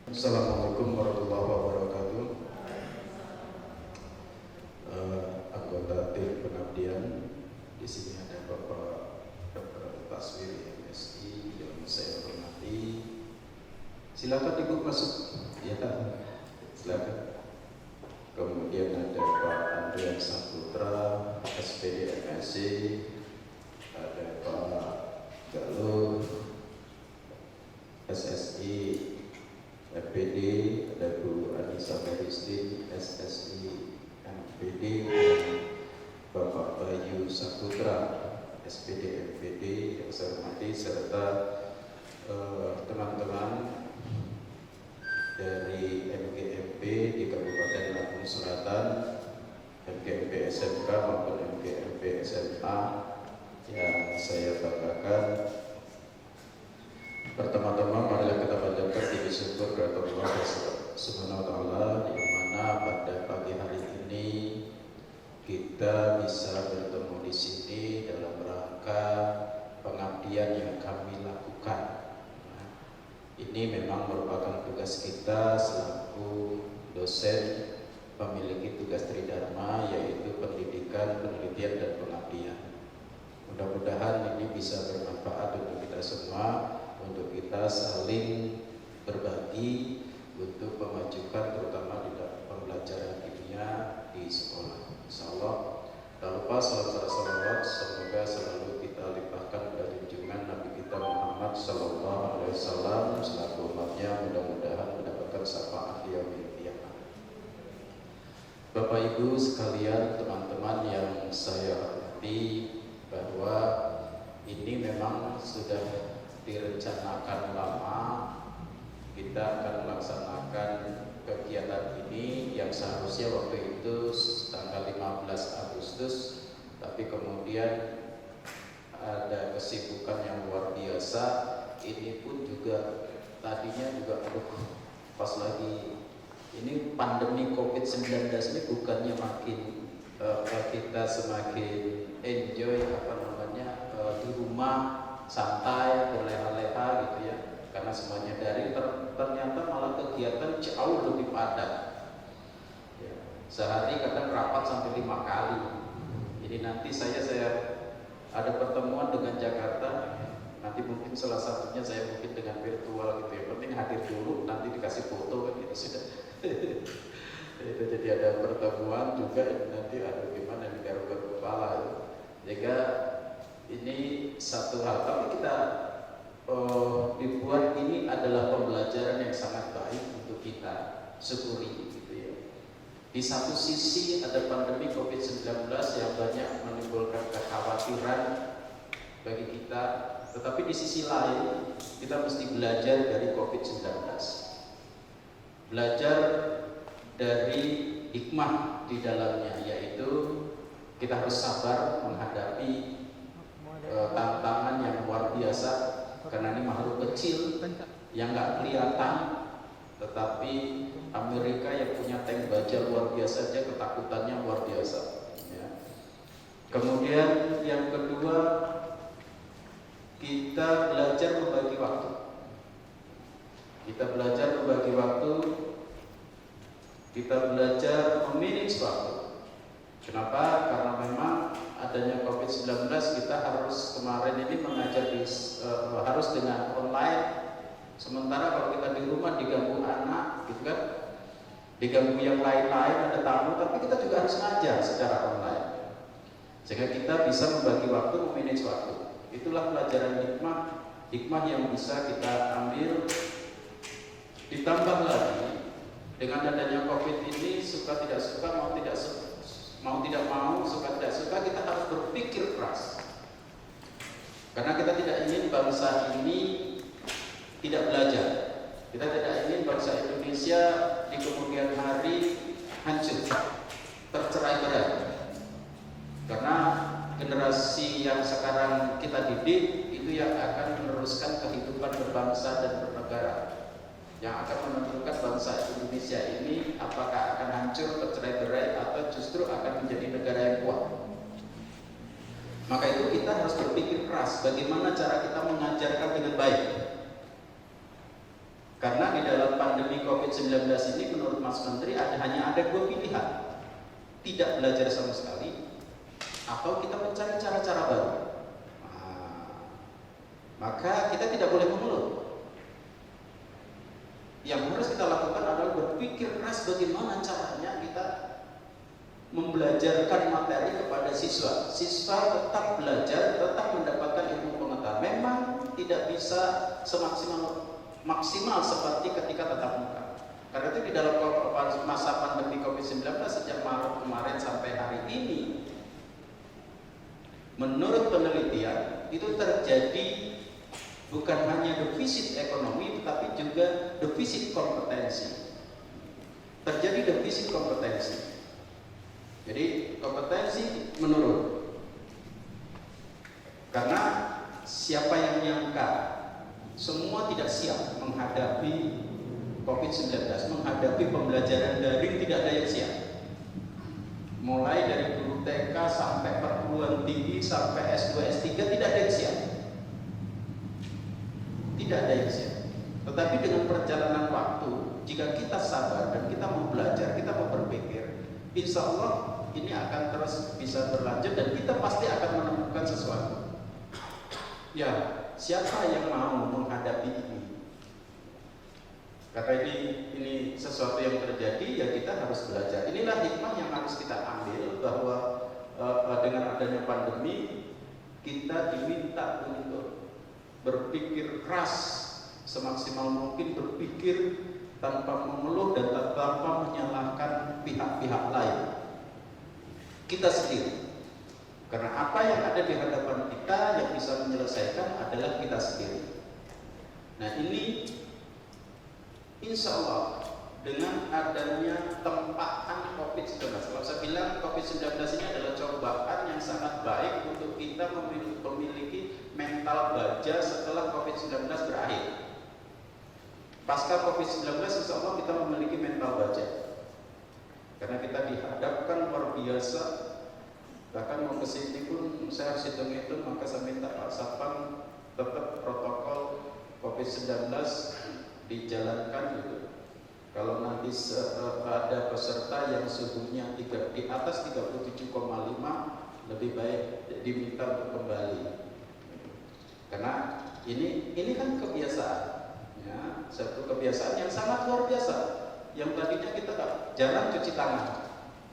Assalamualaikum warahmatullahi wabarakatuh. Anggota tim pengabdian, di sini ada Bapak Dr. Taswir MSI yang saya hormati. Silakan Ibu masuk. Ya, silakan. Kemudian ada Pak Andrian Saputra, SPD MSI, ada Pak Galuh, SSI FPD, ada Bu Anissa Feristin, SSI MPD, dan Bapak Bayu Saputra, SPD MPD yang saya hormati, serta teman-teman dari MGMP di Kabupaten Lampung Selatan, MGMP SMK maupun MGMP SMA yang saya banggakan. Pertama-tama marilah kita panjatkan puji syukur kepada Allah Subhanahu wa taala, di mana pada pagi hari ini kita bisa bertemu di sini dalam rangka pengabdian yang kami lakukan. Ini memang merupakan tugas kita selaku dosen memiliki tugas tridharma, yaitu pendidikan, penelitian, dan pengabdian. Mudah-mudahan ini bisa bermanfaat untuk kita semua, untuk kita saling berbagi untuk memajukan terutama di dalam pembelajaran kimia di sekolah. Insyaallah. Tak lupa salawat semoga selalu kita limpahkan pada junjungan Nabi kita Muhammad sallallahu alaihi wasallam selaku umatnya, mudah-mudahan mendapatkan syafaat yaumil qiyamah. Bapak Ibu sekalian, teman-teman yang saya hormati, bahwa ini memang sudah direncanakan lama. Kita akan melaksanakan kegiatan ini yang seharusnya waktu itu tanggal 15 Agustus, tapi kemudian ada kesibukan yang luar biasa. Ini pun juga tadinya juga pas lagi ini pandemi COVID-19 ini bukannya makin kita semakin enjoy di rumah santai berleha-leha gitu ya, karena semuanya dari ternyata malah kegiatan jauh lebih padat ya. Sehari kadang rapat sampai 5 kali. Jadi nanti saya ada pertemuan dengan Jakarta, nanti mungkin salah satunya saya mungkin dengan virtual gitu ya, penting hadir dulu, nanti dikasih foto kan gitu sudah. Itu jadi ada pertemuan juga, nanti ada gimana di garuk-garuk kepala ya. Jika ini satu hal, tapi kita dibuat ini adalah pembelajaran yang sangat baik untuk kita syukuri gitu ya. Di satu sisi ada pandemi COVID-19 yang banyak menimbulkan kekhawatiran bagi kita, tetapi di sisi lain kita mesti belajar dari COVID-19, belajar dari hikmah di dalamnya, yaitu kita harus sabar menghadapi tantangan yang luar biasa, karena ini makhluk kecil yang nggak kelihatan, tetapi Amerika yang punya tank baja luar biasa aja ketakutannya luar biasa ya. Kemudian yang kedua, kita belajar membagi waktu. Kita belajar membagi waktu, kita belajar memanage waktu. Kenapa? Karena memang adanya COVID-19, kita harus kemarin ini mengajar harus dengan online. Sementara kalau kita di rumah diganggu anak, gitu kan, diganggu yang lain-lain, ada tamu, tapi kita juga harus ngajar secara online. Sehingga kita bisa membagi waktu, memanage waktu. Itulah pelajaran hikmah yang bisa kita ambil. Ditambah lagi dengan adanya COVID ini, suka tidak suka, mau tidak mau, suka tidak suka, kita harus berpikir keras. Karena kita tidak ingin bangsa ini tidak belajar. Kita tidak ingin bangsa Indonesia di kemudian hari hancur, tercerai-berai. Karena generasi yang sekarang kita didik itu yang akan meneruskan kehidupan berbangsa dan bernegara, yang akan menentukan bangsa Indonesia ini apakah akan hancur, tercerai-berai, atau justru akan menjadi negara yang kuat. Maka itu kita harus berpikir keras bagaimana cara kita mengajarkan dengan baik. Karena di dalam pandemi COVID-19 ini menurut Mas Menteri hanya ada dua pilihan. Tidak belajar sama sekali, atau kita mencari cara-cara baru. Maka kita tidak boleh mengeluh. Yang harus kita lakukan adalah berpikir keras bagaimana caranya kita membelajarkan materi kepada siswa. Siswa tetap belajar, tetap mendapatkan ilmu pengetahuan. Memang tidak bisa maksimal seperti ketika tatap muka. Karena itu di dalam masa pandemi COVID-19 sejak Maret kemarin sampai hari ini, menurut penelitian itu terjadi bukan hanya defisit ekonomi, tetapi juga defisit kompetensi. Terjadi defisit kompetensi. Jadi kompetensi menurun. Karena siapa yang nyangka semua tidak siap menghadapi COVID-19, menghadapi pembelajaran daring, tidak ada yang siap. Mulai dari guru TK sampai perguruan tinggi sampai S2, S3 tidak ada yang siap. Tidak ada yang siap. Tetapi dengan perjalanan waktu, jika kita sabar dan kita mau belajar, kita mau berpikir, insya Allah ini akan terus bisa berlanjut dan kita pasti akan menemukan sesuatu. Ya, siapa yang mau menghadapi ini? Karena ini sesuatu yang terjadi, ya kita harus belajar. Inilah hikmah yang harus kita ambil, bahwa dengan adanya pandemi kita diminta untuk berpikir keras semaksimal mungkin, berpikir tanpa mengeluh dan tanpa menyalahkan pihak-pihak lain. Kita sendiri. Karena apa yang ada di hadapan kita yang bisa menyelesaikan adalah kita sendiri. Nah ini insya Allah dengan adanya tempaan COVID-19, kalau saya bilang COVID-19 ini adalah cobaan yang sangat baik untuk kita memiliki mental baja setelah COVID-19 berakhir. Pasca COVID-19 insya Allah kita memiliki mental baja, karena kita dihadapkan luar biasa. Bahkan mau kesini pun saya harus hitung-hitung, maka saya minta Pak Sapam tetap protokol COVID-19 dijalankan gitu. Kalau nanti ada peserta yang suhunya di atas 37,5, lebih baik diminta untuk kembali. Karena ini kan kebiasaan, ya, satu kebiasaan yang sangat luar biasa. Yang tadinya kita jarang cuci tangan,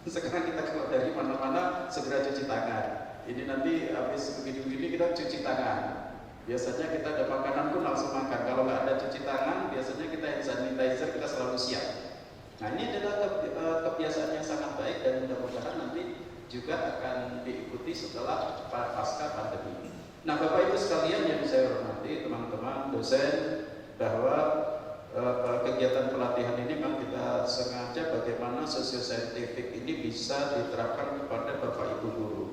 sekarang kita keluar dari mana-mana segera cuci tangan. Ini nanti habis begini-begini kita cuci tangan. Biasanya kita ada makanan pun langsung makan. Kalau nggak ada cuci tangan, biasanya kita hand sanitizer, kita selalu siap. Nah ini adalah kebiasaan yang sangat baik dan mudah-mudahan nanti juga akan diikuti setelah pasca pandemi. Nah Bapak Ibu sekalian yang saya hormati, teman-teman dosen, bahwa kegiatan pelatihan ini memang kita sengaja bagaimana sosioscientific ini bisa diterapkan kepada Bapak Ibu guru.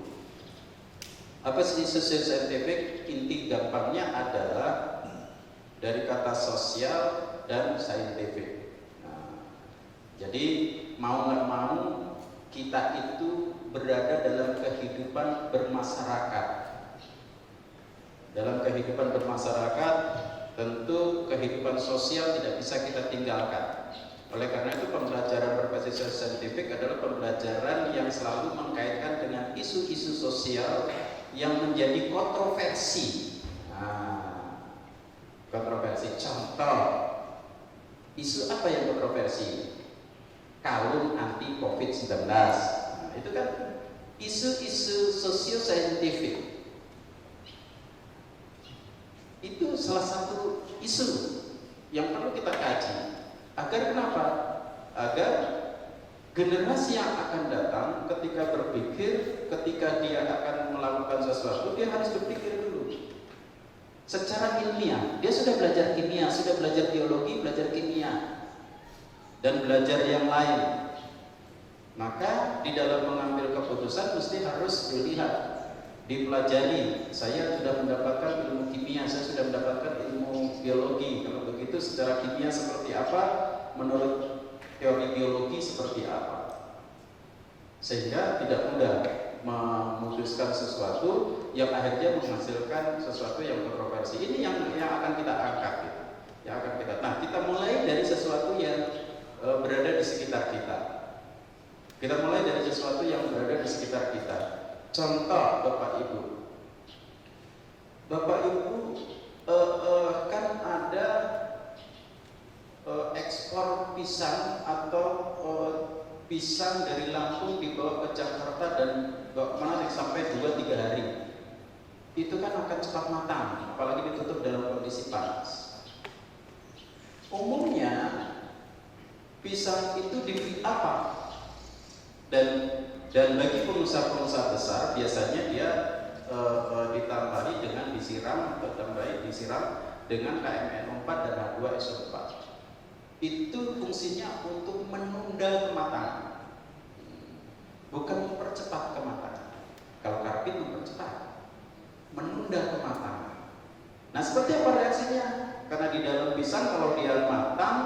Apa sih sosioscientific? Inti gampangnya adalah dari kata sosial dan scientific. Nah, jadi mau nggak mau kita itu berada dalam kehidupan bermasyarakat. Dalam kehidupan bermasyarakat, tentu kehidupan sosial tidak bisa kita tinggalkan. Oleh karena itu pembelajaran berbasis saintifik adalah pembelajaran yang selalu mengkaitkan dengan isu-isu sosial yang menjadi kontroversi. Nah, kontroversi. Contoh, isu apa yang kontroversi? Kalung anti COVID-19. Nah, itu kan isu-isu sosio-saintifik. Itu salah satu isu yang perlu kita kaji. Agar kenapa? Agar generasi yang akan datang ketika berpikir, ketika dia akan melakukan sesuatu, dia harus berpikir dulu. secara ilmiah. Dia sudah belajar kimia, sudah belajar biologi, belajar kimia, dan belajar yang lain. Maka di dalam mengambil keputusan mesti harus dilihat, dipelajari. Saya sudah mendapatkan ilmu kimia, saya sudah mendapatkan ilmu biologi. Kalau begitu secara kimia seperti apa, menurut teori biologi seperti apa, sehingga tidak mudah memutuskan sesuatu yang akhirnya menghasilkan sesuatu yang kontroversi. Ini yang akan kita angkat, gitu. Yang akan kita. Nah, kita mulai dari sesuatu yang berada di sekitar kita. Kita mulai dari sesuatu yang berada di sekitar kita. Contoh, Bapak Ibu. Bapak Ibu kan ada ekspor pisang atau pisang dari Lampung dibawa ke Jakarta dan menarik sampai 2-3 hari. Itu kan akan cepat matang, apalagi ditutup dalam kondisi panas. Umumnya pisang itu diberi apa? Dan bagi pengusaha-pengusaha besar biasanya dia ditambahi dengan disiram dengan KMN4 dan H2SO4. Itu fungsinya untuk menunda kematangan, bukan mempercepat kematangan. Kalau karbit mempercepat, menunda kematangan. Nah, seperti apa reaksinya? Karena di dalam pisang kalau dia matang,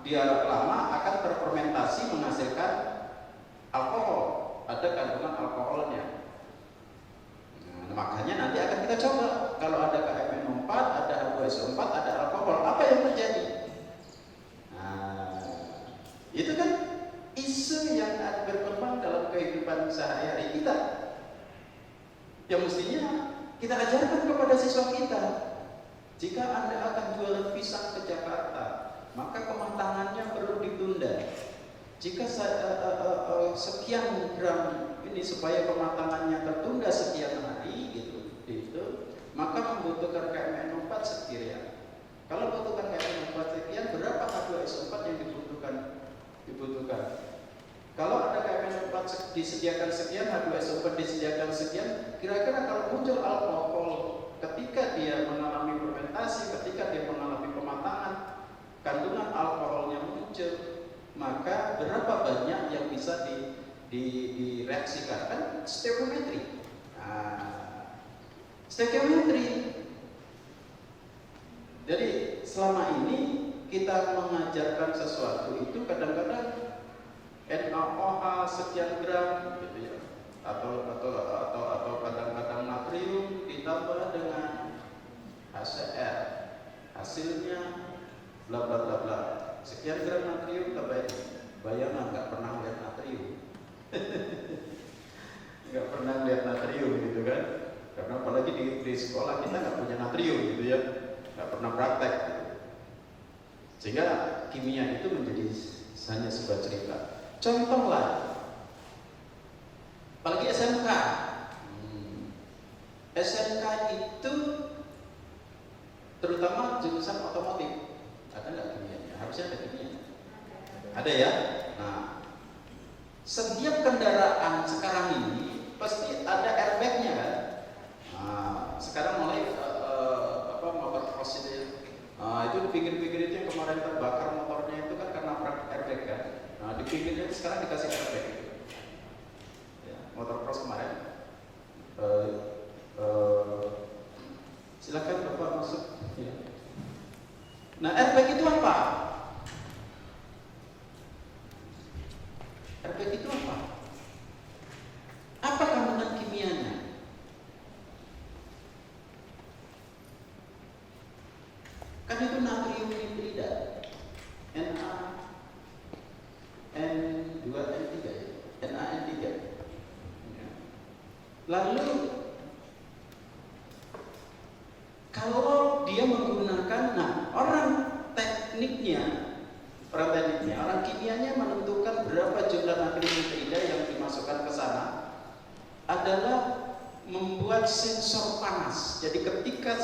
dia lama akan terfermentasi menghasilkan alkohol, ada kandungan alkoholnya. Nah, makanya nanti akan kita coba, kalau ada KMN4, ada H2SO4, ada alkohol, apa yang terjadi? Itu kan isu yang berkembang dalam kehidupan sehari-hari kita, yang mestinya kita ajarkan kepada siswa kita. Jika Anda akan jualan pisang ke Jakarta, maka kematangannya perlu ditunda. Jika sekian gram ini supaya kematangannya tertunda sekian hari, gitu, maka membutuhkan KMN4 sekian. Kalau membutuhkan KMN4 sekian, berapa H2SO4 yang dibutuhkan? Kalau ada KMN4 disediakan sekian, H2SO4 disediakan sekian, kira-kira kalau muncul alkohol ketika dia mengalami fermentasi, ketika dia mengalami pematangan, kandungan alkoholnya muncul, maka berapa banyak yang bisa direaksikan? Kan stoichiometri. Stoichiometri. Jadi selama ini kita mengajarkan sesuatu itu kadang-kadang NaOH sekian gram, gitu ya, atau kadang-kadang natrium ditambah dengan HCl, hasilnya bla bla bla bla, sekian gram natrium tambahin. Bayangan nggak pernah lihat natrium, nggak pernah lihat natrium, gitu kan? Karena apalagi di sekolah kita nggak punya natrium, gitu ya, nggak pernah praktek. Gitu. Sehingga kimia itu menjadi hanya sebuah cerita. Contoh lah, apalagi SMK. SMK itu terutama jurusan otomotif. Ada nggak kimianya? Harusnya ada kimianya. Ada ya? Nah, setiap kendaraan sekarang ini pasti ada airbagnya kan? Nah, sekarang mulai motor cross itu. Itu di pinggir-pinggir itu yang kemarin terbakar motornya itu kan karena airbag kan. Nah, di pinggirnya itu sekarang dikasih airbag gitu. Ya, motor cross kemarin. Silakan Bapak masuk. Ya. Nah, airbag itu apa? Airbag itu apa? Apa kandungan kimianya? Kan itu natrium nitrida, NaN2N3 ya, NaN3. Lalu kalau dia menggunakan, orang kimianya menentukan berapa jumlah natrium nitrida yang dimasukkan ke sana adalah membuat sensor panas. Jadi ketika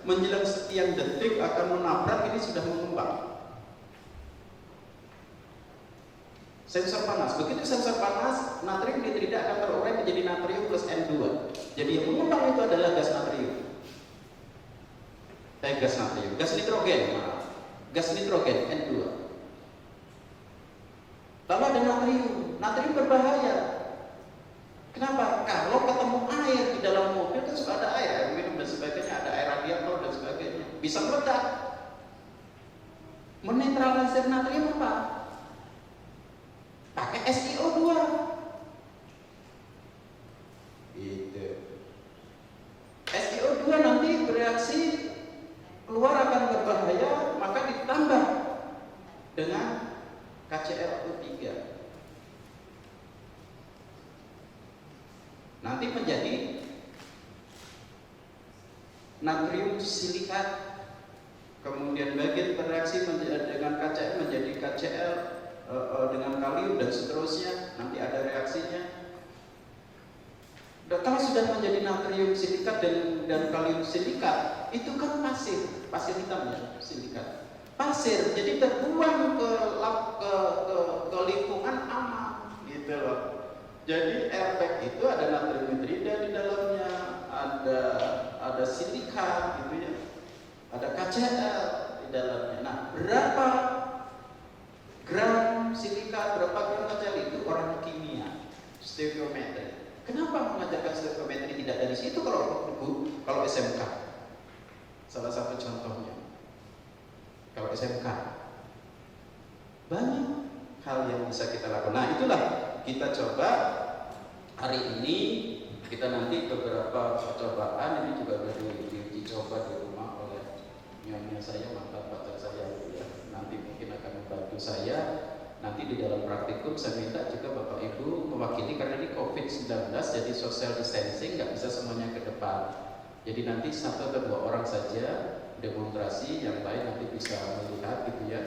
menjelang sekian detik akan menabrak, ini sudah mengembang. Sensor panas. Begitu sensor panas, natrium nitrida akan terurai menjadi natrium plus N2. Jadi yang mengembang itu adalah gas natrium. gas natrium, gas nitrogen, gas nitrogen N2. Lalu ada natrium, natrium berbahaya. Kenapa? Kalau ketemu air di dalam mobil kan suka ada air minum dan sebagainya, ada air radiator dan sebagainya, bisa meledak. Menetralisir natrium apa? Pakai SiO2. Itu. SiO2 nanti bereaksi keluar akan berbahaya, maka ditambah dengan KClO3. Nanti menjadi natrium silikat. Kemudian bagian bereaksi dengan KCl menjadi KCl dengan kalium dan seterusnya. Nanti ada reaksinya. Dan kalau sudah menjadi natrium silikat dan kalium silikat, itu kan pasir hitamnya silikat. Pasir, jadi terbuang ke lingkungan aman, gitu loh. Jadi airbag itu ada natrium hidrida di dalamnya, ada silikat, gitu ya. Ada KCl di dalamnya. Nah, berapa gram silikat, berapa gram KCl itu orang kimia, stoikiometri. Kenapa mengajarkan stoikiometri tidak dari situ kalau SMK? Salah satu contohnya. Kalau SMK banyak hal yang bisa kita lakukan. Nah, itulah kita coba hari ini. Kita nanti beberapa percobaan ini juga diuji coba di rumah oleh nyonya saya, mantan pacar saya, ya. Nanti mungkin akan membantu saya. Nanti di dalam praktikum saya minta juga Bapak Ibu mewakili, karena ini COVID-19 jadi social distancing, nggak bisa semuanya ke depan. Jadi nanti 1 atau 2 orang saja demonstrasi, yang lain nanti bisa melihat, gitu ya,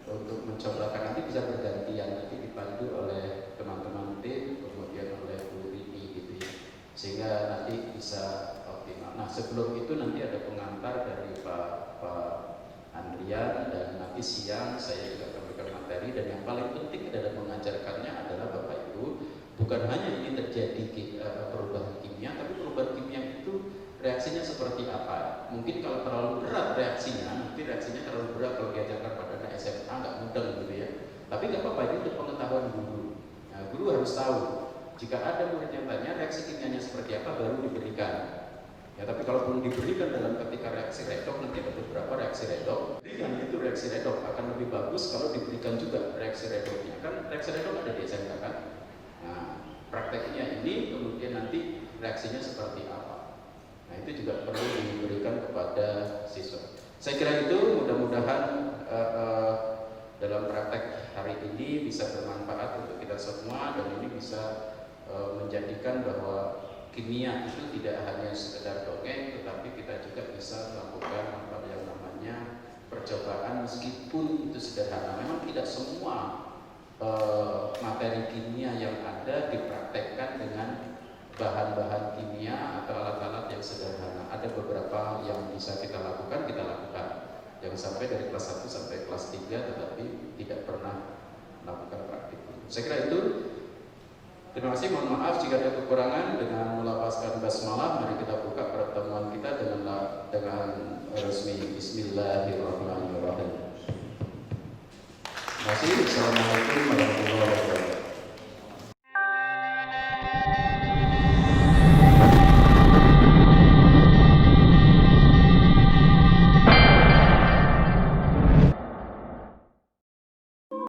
untuk mencobakan. Nanti bisa bergantian, nanti dipandu oleh teman-teman tim, kemudian oleh Bu Rini, gitu ya, sehingga nanti bisa optimal. Nah, sebelum itu nanti ada pengantar dari Pak Andrian, dan nanti siang saya juga akan berikan materi. Dan yang paling penting adalah mengajarkannya adalah Bapak Ibu, bukan hanya ini terjadi perubahan kimia, tapi perubahan kimia itu reaksinya seperti apa. Mungkin kalau terlalu berat reaksinya, nanti reaksinya terlalu berat kalau diajarkan pada anak SMA nggak mudeng, gitu ya. Tapi nggak apa-apa, ini untuk pengetahuan guru. Nah, guru harus tahu jika ada murid yang tanya reaksi kimianya seperti apa, baru diberikan. Ya, tapi kalau belum diberikan dalam ketika reaksi redoks, nanti ada beberapa reaksi redoks. Berikan itu reaksi redoks akan lebih bagus kalau diberikan juga reaksi redoksnya. Kan reaksi redoks ada di SMK kan. Nah, prakteknya ini kemudian nanti reaksinya seperti apa. Nah, itu juga perlu diberikan kepada siswa. Saya kira itu mudah-mudahan dalam praktek hari ini bisa bermanfaat untuk kita semua, dan ini bisa menjadikan bahwa kimia itu tidak hanya sekedar dongeng, tetapi kita juga bisa melakukan apa yang namanya percobaan, meskipun itu sederhana. Memang tidak semua materi kimia yang ada dipraktekkan dengan bahan-bahan kimia atau alat-alat yang sederhana. Ada beberapa yang bisa kita lakukan, yang sampai dari kelas 1 sampai kelas 3, tetapi tidak pernah melakukan praktik. Saya kira itu. Terima kasih, mohon maaf jika ada kekurangan. Dengan melafazkan basmalah, mari kita buka pertemuan kita dengan resmi. Bismillahirrahmanirrahim. Terima kasih. Assalamualaikum warahmatullahi wabarakatuh.